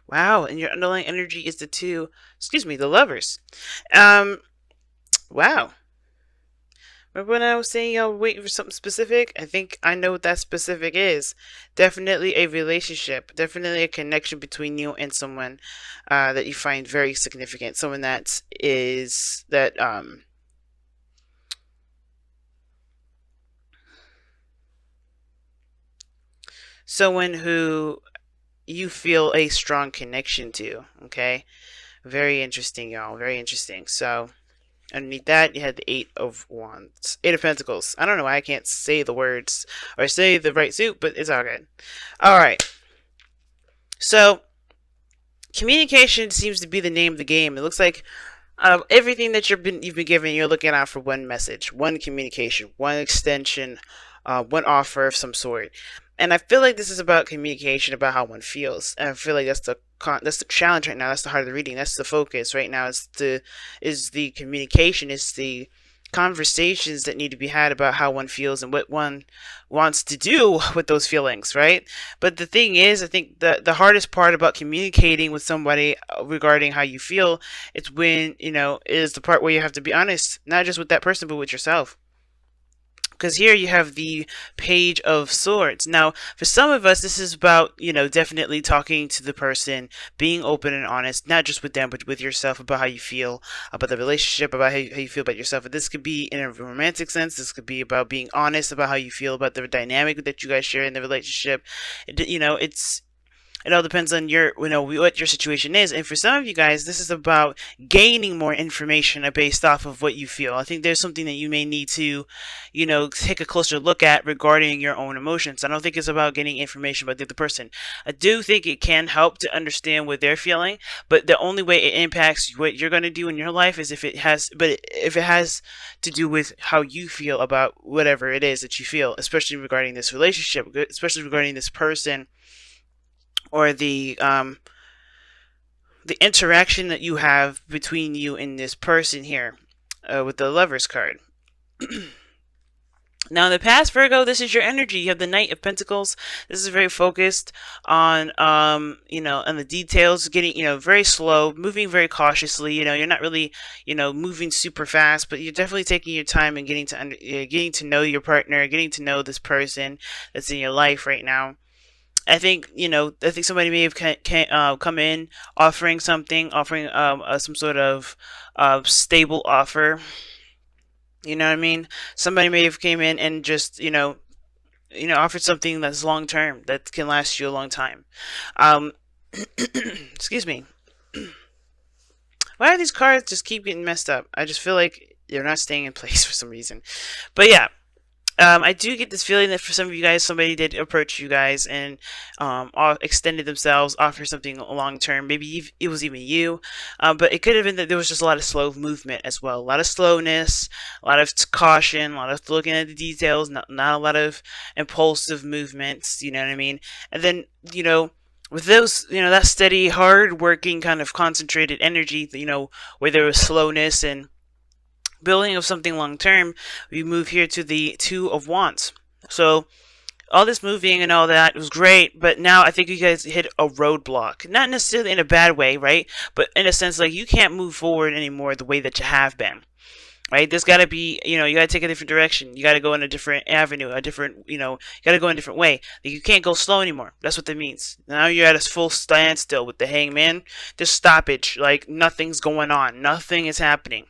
Wow, and your underlying energy is the lovers. Um, wow. Remember when I was saying y'all waiting for something specific? I think I know what that specific is. Definitely a relationship. Definitely a connection between you and someone that you find very significant. Someone someone who you feel a strong connection to. Okay, very interesting, y'all. Very interesting. So underneath that, you had the Eight of Wands, Eight of Pentacles. I don't know why I can't say the words or say the right suit, but it's all good. All right. So communication seems to be the name of the game. It looks like everything that you've been given, you're looking out for one message, one communication, one extension, one offer of some sort. And I feel like this is about communication, about how one feels. And I feel like that's the challenge right now. That's the heart of the reading. That's the focus right now. Is the communication. Is the conversations that need to be had about how one feels and what one wants to do with those feelings, right? But the thing is, I think the hardest part about communicating with somebody regarding how you feel, it's when, is the part where you have to be honest, not just with that person, but with yourself. Because here you have the Page of Swords. Now, for some of us, this is about, definitely talking to the person, being open and honest, not just with them, but with yourself about how you feel about the relationship, about how you feel about yourself. But this could be in a romantic sense. This could be about being honest about how you feel about the dynamic that you guys share in the relationship. It all depends on what your situation is. And for some of you guys, this is about gaining more information based off of what you feel. I think there's something that you may need to, take a closer look at regarding your own emotions. I don't think it's about getting information about the other person. I do think it can help to understand what they're feeling, but the only way it impacts what you're going to do in your life is if it has to do with how you feel about whatever it is that you feel, especially regarding this relationship, especially regarding this person, or the interaction that you have between you and this person here, with the Lovers card. Now, in the past, Virgo, this is your energy. You have the Knight of Pentacles. This is very focused on, on the details, getting, very slow, moving very cautiously. You're not really, moving super fast, but you're definitely taking your time and getting to know your partner, getting to know this person that's in your life right now. I think somebody may have come in offering something, offering some sort of stable offer. You know what I mean? Somebody may have came in and just offered something that's long term, that can last you a long time. Um, excuse me. Why do these cards just keep getting messed up? I just feel like they're not staying in place for some reason. But yeah, I do get this feeling that for some of you guys, somebody did approach you guys and extended themselves, offered something long term. Maybe it was even you, but it could have been that there was just a lot of slow movement as well. A lot of slowness, a lot of caution, a lot of looking at the details, not a lot of impulsive movements. You know what I mean? And then, with those, that steady, hard working, kind of concentrated energy, where there was slowness and building of something long term, we move here to the Two of Wands. So all this moving and all that was great, but now I think you guys hit a roadblock. Not necessarily in a bad way, right? But in a sense, like, you can't move forward anymore the way that you have been. Right? There's got to be, you got to take a different direction. You got to go in a different avenue, you got to go in a different way. Like, you can't go slow anymore. That's what that means. Now you're at a full standstill with the Hangman. There's stoppage. Like, nothing's going on. Nothing is happening.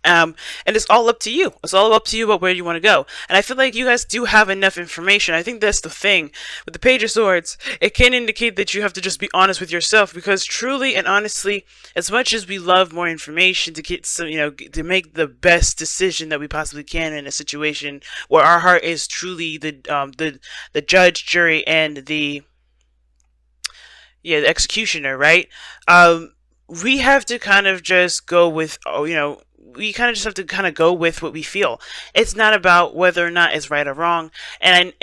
And it's all up to you. It's all up to you about where you want to go. And I feel like you guys do have enough information. I think that's the thing. With the Page of Swords, it can indicate that you have to just be honest with yourself, because truly and honestly, as much as we love more information to get some, to make the best decision that we possibly can in a situation where our heart is truly the judge, jury, and the executioner, right? We have to kind of just go with, we kind of just have to kind of go with what we feel. It's not about whether or not it's right or wrong. And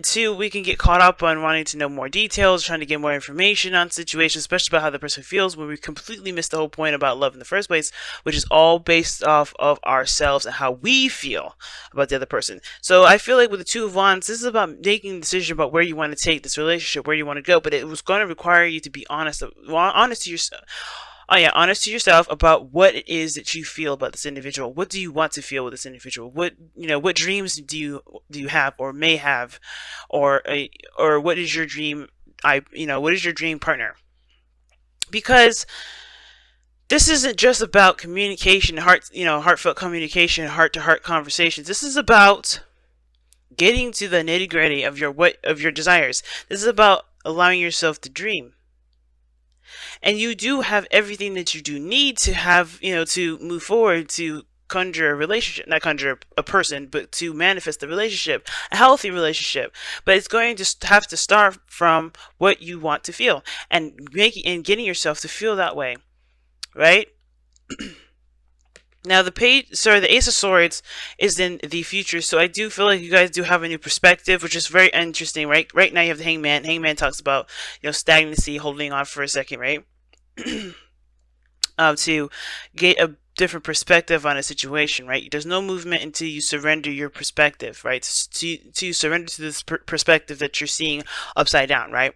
two, we can get caught up on wanting to know more details, trying to get more information on situations, especially about how the person feels, when we completely miss the whole point about love in the first place, which is all based off of ourselves and how we feel about the other person. So I feel like with the Two of Wands, this is about making a decision about where you want to take this relationship, where you want to go, but it was going to require you to be honest to yourself. Oh yeah, honest to yourself about what it is that you feel about this individual. What do you want to feel with this individual? What dreams do you have or may have, or what is your dream? What is your dream partner? Because this isn't just about communication, heartfelt communication, heart-to-heart conversations. This is about getting to the nitty-gritty of your desires. This is about allowing yourself to dream. And you do have everything that you do need to have, to move forward, to conjure a relationship, not conjure a person, but to manifest the relationship, a healthy relationship. But it's going to have to start from what you want to feel and getting yourself to feel that way, right? Now the Ace of Swords is in the future, so I do feel like you guys do have a new perspective, which is very interesting, right? Right now you have the Hangman. Hangman talks about, stagnancy, holding on for a second, right? To get a different perspective on a situation, right? There's no movement until you surrender your perspective, right? To surrender to this perspective that you're seeing upside down, right?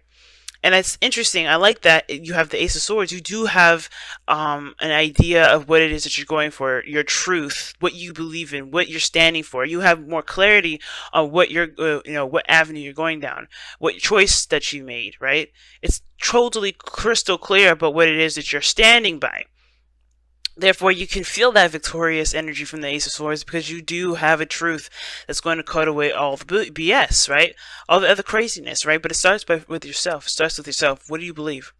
And it's interesting. I like that you have the Ace of Swords. You do have an idea of what it is that you're going for, your truth, what you believe in, what you're standing for. You have more clarity on what what avenue you're going down, what choice that you made, right? It's totally crystal clear about what it is that you're standing by. Therefore, you can feel that victorious energy from the Ace of Swords because you do have a truth that's going to cut away all the BS, right? All the other craziness, right? But it starts with yourself. It starts with yourself. What do you believe?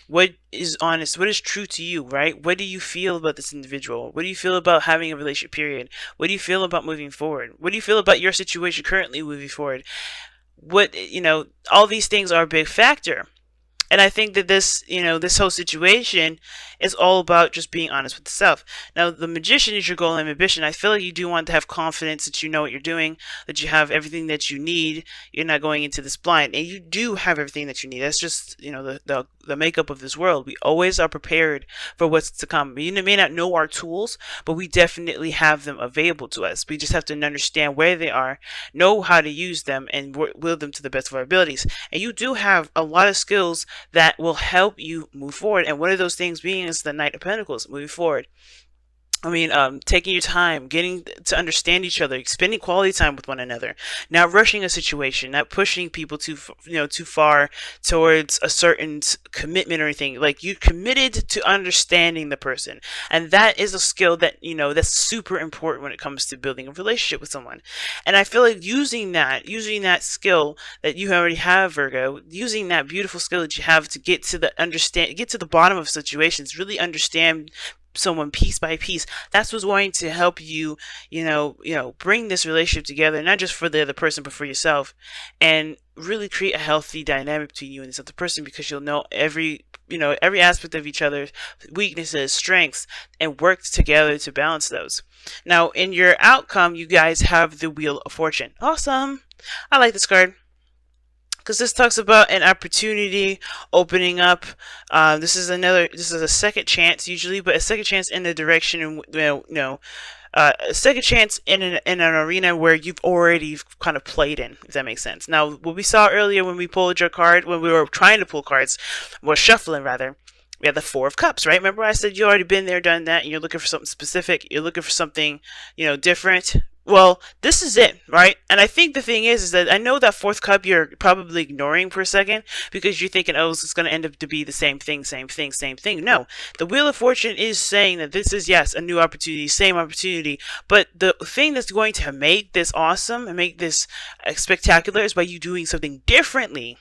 What is honest? What is true to you, right? What do you feel about this individual? What do you feel about having a relationship, period? What do you feel about moving forward? What do you feel about your situation currently moving forward? All these things are a big factor. And I think that this whole situation is all about just being honest with yourself. Now, the Magician is your goal and ambition. I feel like you do want to have confidence that you know what you're doing, that you have everything that you need. You're not going into this blind, and you do have everything that you need. That's just the makeup of this world. We always are prepared for what's to come. You may not know our tools, but we definitely have them available to us. We just have to understand where they are, know how to use them, and wield them to the best of our abilities. And you do have a lot of skills that will help you move forward. And one of those things being is the Knight of Pentacles, moving forward. Taking your time, getting to understand each other, spending quality time with one another, not rushing a situation, not pushing people too far towards a certain commitment or anything. Like, you're committed to understanding the person, and that is a skill that that's super important when it comes to building a relationship with someone. And I feel like using that skill that you already have, Virgo, using that beautiful skill that you have to get to the bottom of situations, really understand someone piece by piece. That's what's going to help you, bring this relationship together, not just for the other person, but for yourself, and really create a healthy dynamic between you and this other person, because you'll know every aspect of each other's weaknesses, strengths, and work together to balance those. Now, in your outcome, you guys have the Wheel of Fortune. Awesome. I like this card, because this talks about an opportunity opening up. This is a second chance usually, but a second chance in the direction, a second chance in an arena where you've already kind of played in, if that makes sense. Now, what we saw earlier when we pulled your card, when we were trying to pull cards, was shuffling rather. We had the Four of Cups, right? Remember I said you already been there, done that, and you're looking for something specific. You're looking for something, different. Well, this is it, right? And I think the thing is that I know that fourth cup you're probably ignoring for a second because you're thinking, oh, it's going to end up to be the same thing. No, the Wheel of Fortune is saying that this is, yes, a new opportunity, same opportunity. But the thing that's going to make this awesome and make this spectacular is by you doing something differently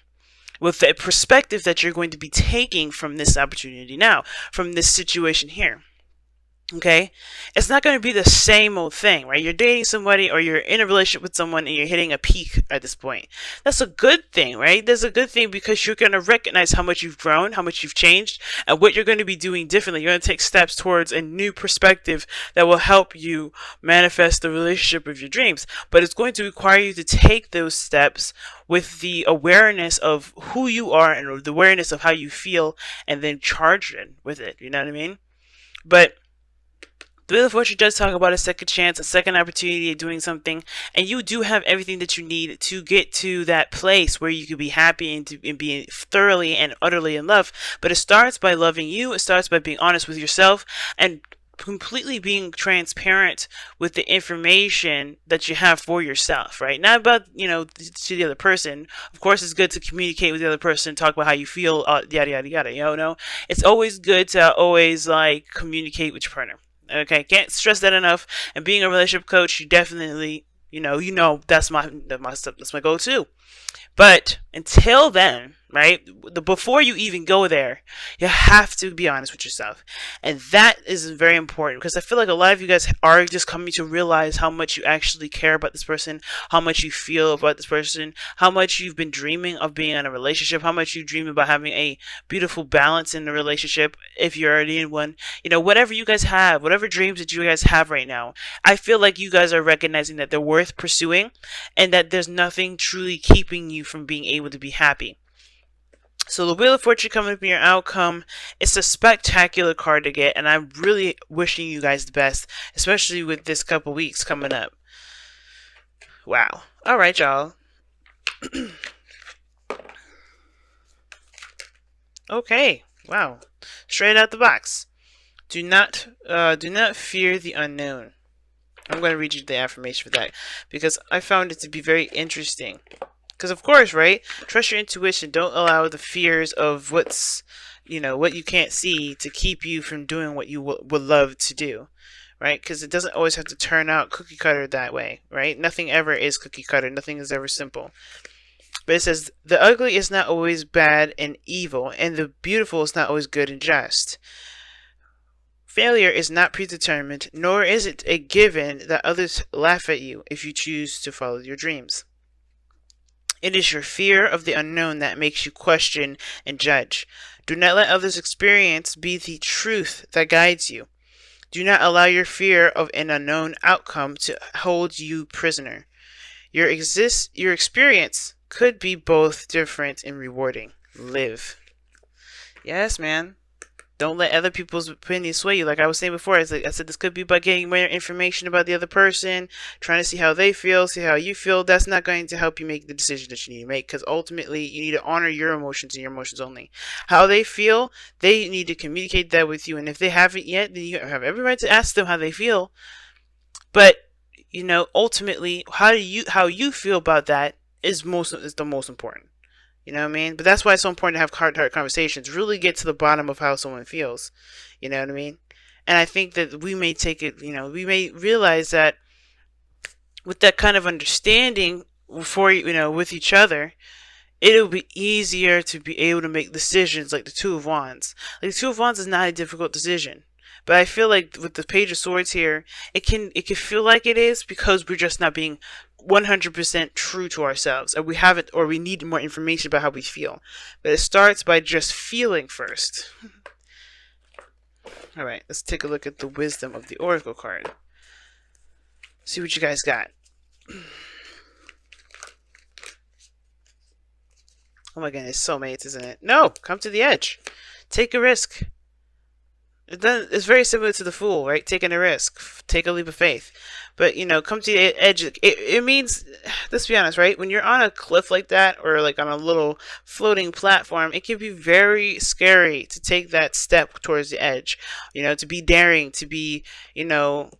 with the perspective that you're going to be taking from this opportunity now, from this situation here. Okay, it's not going to be the same old thing, right? You're dating somebody or you're in a relationship with someone and you're hitting a peak at this point. That's a good thing, right? That's a good thing because you're going to recognize how much you've grown, how much you've changed, and what you're going to be doing differently. You're going to take steps towards a new perspective that will help you manifest the relationship of your dreams. But it's going to require you to take those steps with the awareness of who you are and the awareness of how you feel, and then charge it with it. You know what I mean? But the Wheel of Fortune does talk about a second chance, a second opportunity at doing something, and you do have everything that you need to get to that place where you can be happy and be thoroughly and utterly in love. But it starts by loving you, it starts by being honest with yourself, and completely being transparent with the information that you have for yourself, right? Not about, to the other person. Of course, it's good to communicate with the other person, talk about how you feel, yada, yada, yada, no? It's always good to always, communicate with your partner. Okay, can't stress that enough. And being a relationship coach, you definitely, that's my go-to. But until then, right, before you even go there, you have to be honest with yourself. And that is very important because I feel like a lot of you guys are just coming to realize how much you actually care about this person, how much you feel about this person, how much you've been dreaming of being in a relationship, how much you dream about having a beautiful balance in the relationship if you're already in one. Whatever you guys have, whatever dreams that you guys have right now, I feel like you guys are recognizing that they're worth pursuing and that there's nothing truly keeping you from being able to be happy. So the Wheel of Fortune coming up in your outcome, it's a spectacular card to get, and I'm really wishing you guys the best, especially with this couple weeks coming up. Wow. All right, y'all. Okay. Wow. Straight out the box. Do not fear the unknown. I'm going to read you the affirmation for that because I found it to be very interesting. Because of course, right? Trust your intuition. Don't allow the fears of what you can't see to keep you from doing what you would love to do, right? Because it doesn't always have to turn out cookie cutter that way, right? Nothing ever is cookie cutter. Nothing is ever simple. But it says, the ugly is not always bad and evil, and the beautiful is not always good and just. Failure is not predetermined, nor is it a given that others laugh at you if you choose to follow your dreams. It is your fear of the unknown that makes you question and judge. Do not let others' experience be the truth that guides you. Do not allow your fear of an unknown outcome to hold you prisoner. Your experience could be both different and rewarding. Live. Yes, man. Don't let other people's opinions sway you. Like I was saying before, I said this could be by getting more information about the other person, trying to see how they feel, see how you feel. That's not going to help you make the decision that you need to make because ultimately you need to honor your emotions and your emotions only. How they feel, they need to communicate that with you. And if they haven't yet, then you have every right to ask them how they feel. But, ultimately, how you feel about that is the most important. You know what I mean? But that's why it's so important to have heart-to-heart conversations. Really get to the bottom of how someone feels. You know what I mean? And I think that we may take it, we may realize that with that kind of understanding with each other, it'll be easier to be able to make decisions like the Two of Wands. Like the Two of Wands is not a difficult decision. But I feel like with the Page of Swords here, it can feel like it is because we're just not being 100% true to ourselves, or we need more information about how we feel. But it starts by just feeling first. All right, let's take a look at the wisdom of the Oracle card. See what you guys got. Oh my goodness, soulmates, isn't it? No, come to the edge. Take a risk. It's very similar to the Fool, right? Taking a risk. Take a leap of faith. But, come to the edge. It means, let's be honest, right? When you're on a cliff like that, or like on a little floating platform, it can be very scary to take that step towards the edge. To be daring, to be, to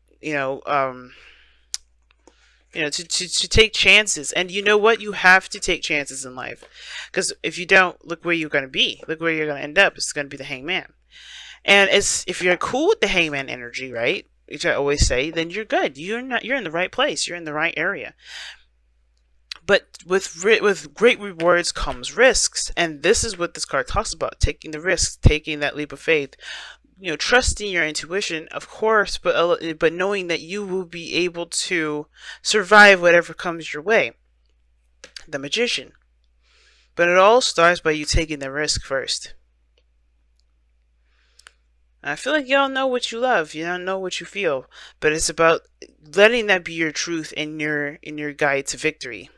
take chances. And you know what? You have to take chances in life. Because if you don't, look where you're going to be. Look where you're going to end up. It's going to be the Hangman. And if you're cool with the Hangman energy, right, which I always say, then you're good. You're in the right place. You're in the right area. But with great rewards comes risks, and this is what this card talks about: taking the risks, taking that leap of faith, trusting your intuition, of course, but knowing that you will be able to survive whatever comes your way. The Magician. But it all starts by you taking the risk first. I feel like y'all know what you love, you don't know what you feel, but it's about letting that be your truth and your guide to victory.